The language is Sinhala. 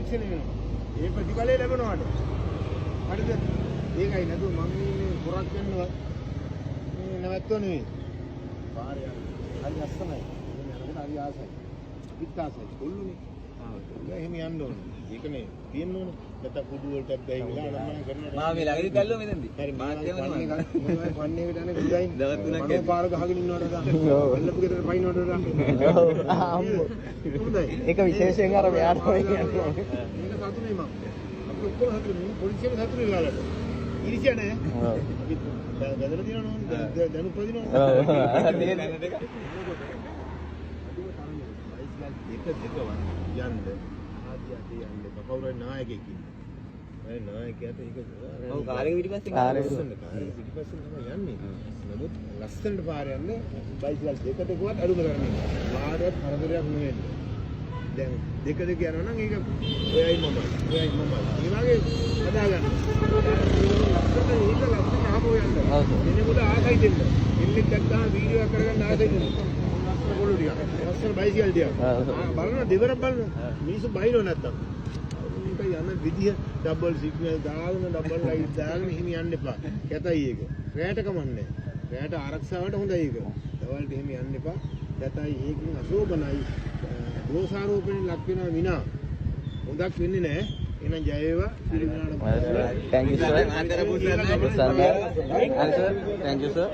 පරීක්ෂණය වෙනවා. ඒ ප්‍රතිඵලය ලැබෙනවාට. හරිද? ඒකයි නේද මම මේ හොරක් කරනවා මේ නැවැත්තුව නෙවෙයි. පාරේ හරි ලස්සනයි. මේ යනකොට හරි ආසයි. පිට ආසයි. කොල්ලුනේ. එහෙම යන්න ඕනේ. ඒකනේ තියෙන්න ඕනේ. නැත්නම් කුඩු වලටත් බැහැවිලා අලම්මන කරනවා. මා මේ ළඟදී බැලුවා මෙතෙන්දී. හරි මාත්‍යම නේ. මොනවයි පන්නේ එකට යන්නේ ගුඩයින්. දවස් තුනක් යනවා. පාර ගහගෙන ඉන්නවට වඩා. වෙල්ලපු ගෙදර පයින්නවට වඩා. ඔව්. ආම්බෝ. හොඳයි. ඒක විශේෂයෙන් අර මෙයාට වෙයි කියනවා. මේක සතුනේ මම. අපි ඔක්කොම සතුනේ. පොලිසියෙන් සතුනේ ගාලට. ඉරිසිය නැහැ. ඔව්. අපි ගදලා දිනනවා නෝනේ. දැනුත් පදිනවා. ඔව්. නේද? දෙක යන්න ආදී යන්න කවුරු හරි නායකයෙක් ඉන්නවා. ඒ නායකයාට ඒක ඔව් කාර්යක පිටිපස්සේ කාර්යක පිටිපස්සේ තමයි යන්නේ. නමුත් ලස්සනට පාර යන්නේ බයිසිකල් දෙකටකවත් අඩුම කරන්නේ. වාරයක් හතරක් නෙවෙයි. දැන් දෙක යනවා නම් ඒක ඔයයි මමයි. ඒ වගේ හදා ගන්න. ලස්සනට ඒක ලස්සන ආපහු යන්න. එනකොට ආසයි දෙන්න. එල්ලෙක් ගත්තාම වීඩියෝ කරගන්න ආසයි දෙන්න. පොළු ටික. ලස්සන බයිසිකල් ටික. බලන්න දෙවරක් බලන්න. මිනිස්සු බයිනෝ නැත්තම්. මේක යන විදිය ඩබල් සිග්නල් දාගෙන ඩබල් ලයිට් දාගෙන එහෙම යන්න එපා. කැතයි ඒක. රැයට කමන්නේ. රැයට ආරක්ෂාවට හොඳයි ඒක. දවල්ට එහෙම යන්න එපා. කැතයි ඒකෙන් අශෝභනයි. දෝෂාරෝපණය ලක් වෙනවා විනා හොඳක් වෙන්නේ නැහැ. එහෙනම් ජය වේවා. සිරිමනාට. Thank you sir. Thank you sir.